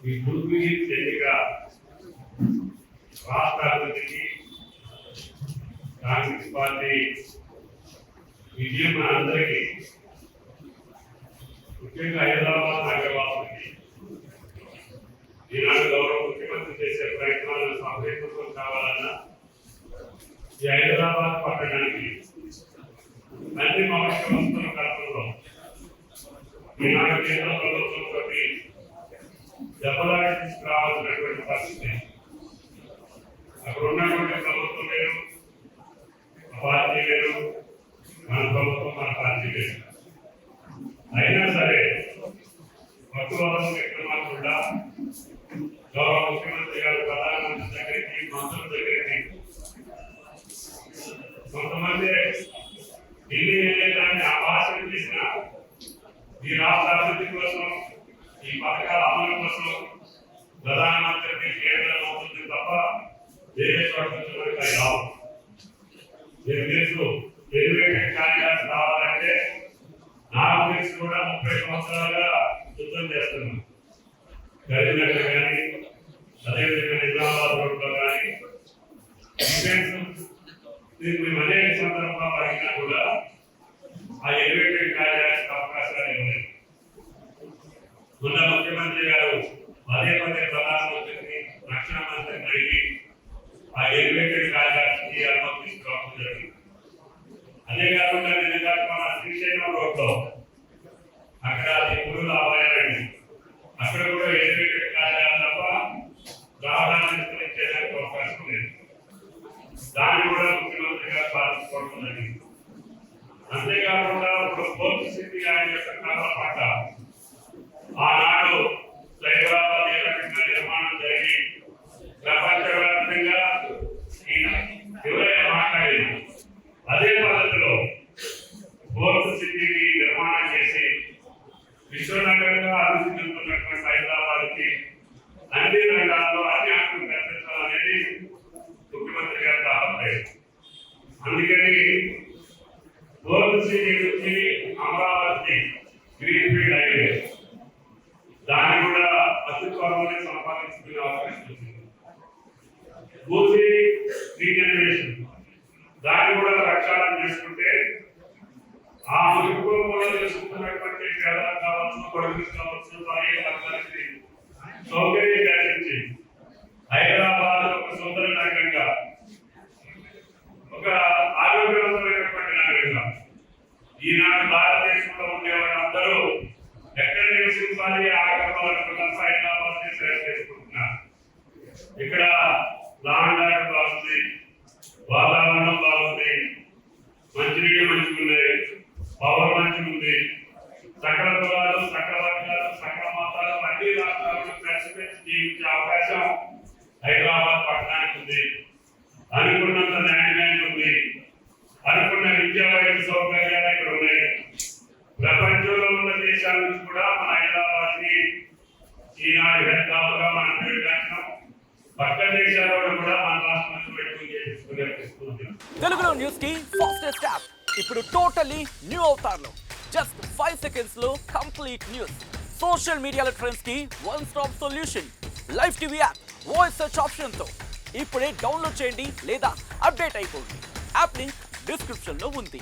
ఈ గురువు ఎన్నిక రాష్ట్ర అభివృద్ధికి కాంగ్రెస్ పార్టీ విజయం అందరికీ ముఖ్యంగా హైదరాబాద్ నగరవాసులకి ఈనాడు గౌరవ ముఖ్యమంత్రి చేసే ప్రయత్నాలను సఫలీకృతం కావాలన్నా ఈ హైదరాబాద్ పట్టణానికి అన్ని మౌలిక వస్తువుల కల్పనలో ఈనాడు కేంద్ర ప్రభుత్వంతో దెబ్బలాడి తీసుకురావాల్సినటువంటి పరిస్థితి. అక్కడ ఉన్నటువంటి ప్రభుత్వం వేరు, పార్టీ వేరు, మన ప్రభుత్వం మన పార్టీ వేరు. అయినా సరే పట్టువాదం వ్యక్తమాకుండా గౌరవ ముఖ్యమంత్రి గారు ప్రధానమంత్రి దగ్గరికి, మంత్రుల దగ్గరికి కొంతమంది ఢిల్లీ వెళ్ళేదాన్ని ఆభాషణ చేసిన ఈ రాష్ట్ర అభివృద్ధి కోసం, ఈ పథకాల అమలు కోసం ప్రధానమంత్రికి కేంద్రం అవుతుంది తప్ప వేరే చోట నుంచి మనకి రావు. మీరు తెలుసు, ఎలివేటెడ్ కారిడార్స్ రావాలంటే నాకు తెలిసి కూడా 30 సంవత్సరాలుగా యుద్ధం చేస్తున్నాం. కరీంనగర్ కానీ, అదేవిధంగా నిజామాబాద్ రోడ్లో కానీ మేము అనేక సందర్భాలు అడిగినా కూడా ఆ ఎలివేటెడ్ కారిడార్స్ అవకాశాలు ఇవ్వలేదు. మొన్న ముఖ్యమంత్రి గారు పదే ప్రధానమంత్రిని, రక్షణ మంత్రిని అడిగి ఆ ఎలివేటెడ్ కారిడార్స్ కి అనుమతి తీసుకురావడం జరిగింది. అదే కాకుండా నిజంగా మన శ్రీశైలం రోడ్లో అక్కడ అది పురుల అభయారణ్యం, అక్కడ కూడా ఎలివేటెడ్ కారిడార్ తప్ప రావడానికి చేయడానికి అవకాశం లేదు. దాన్ని కూడా ముఖ్యమంత్రి గారు సాధించుకోవడం జరిగింది. అంతేకాకుండా ఇప్పుడు పోర్టు సిటీ ఆయన యొక్క కళల పాట ఆనాడు సైబరాబాద్ ఏ రకంగా నిర్మాణం జరిగి ప్రపంచవ్యాప్తంగా ఎవరైనా మాట్లాడేది అదే పద్ధతిలో పోర్టు సిటీని నిర్మాణం చేసి విశ్వనగరంగా అభివృద్ధి చెందుతున్నటువంటి హైదరాబాద్ కి అన్ని రంగాల్లో అన్ని హక్కులు కల్పించాలనేది ముఖ్యమంత్రి గారి తాపత్రయం. అందుకని పోర్టు సిటీ నుంచి అమరావతి గ్రీన్ఫీల్డ్ హైవే దాన్ని కూడా అతి త్వరలోనే సంపాదించుకునే అవకాశం ఉంది. భూసి రీజనరేషన్ దాన్ని కూడా ప్రక్షాళన చేసుకుంటే ఆ ముఖ్యంలో చేసుకుంటున్నటువంటి పేదలకు కావచ్చు, కొడుకులు కావచ్చు, భార్య వర్గానికి సౌకర్యం కల్పించి హైదరాబాద్ ఒక సుందర నగరంగా, ఒక ఆరోగ్యవంతమైనటువంటి నగరంగా ఈనాడు భారతదేశంలో ఉండే వాళ్ళందరూ ఎక్కడ నివసించాలి ఆగ్రహాలను హైదరాబాద్ చేసుకుంటున్నారు. ఇక్కడ లాండ్ బాగుంది, వాతావరణం బాగుంది, మంచినీళ్ళు మంచిగా ఉన్నాయి, పవర్ మంచిగా ఉంది, సకల కులాలు, సకల వర్గాలు, సకల మతాలు అన్ని రాష్ట్రాలను కలిసి జీవించే అవకాశం హైదరాబాద్ పట్టణానికి ఉంది. అనుకున్నంత ల్యాండ్ బ్యాంక్ ఉంది, అనుకున్న విద్యా వైద్య సౌకర్యాలు ఇక్కడ ఉన్నాయి. ప్రపంచంలో ఉన్న దేశాల నుంచి కూడా మన హైదరాబాద్ కి ఈనాడు హెడ్ గా మనం పేరు చేస్తున్నాం. పక్క దేశాల్లో కూడా మన రాష్ట్రం నుంచి పెట్టుకుని చేపిస్తుంది. తెలుగులో న్యూస్ కి ఫాస్టెస్ట్ యాప్ ఇప్పుడు టోటలీ న్యూ అవతార్లో జస్ట్ 5 సెకండ్స్ లో కంప్లీట్ న్యూస్. సోషల్ మీడియాలో ట్రెండ్స్ కి one stop solution. Live TV app voice search option తో ఇప్పుడే డౌన్లోడ్ చేయండి లేదా అప్డేట్ అయిపోండి. యాప్ లింక్ డిస్క్రిప్షన్ లో ఉంది.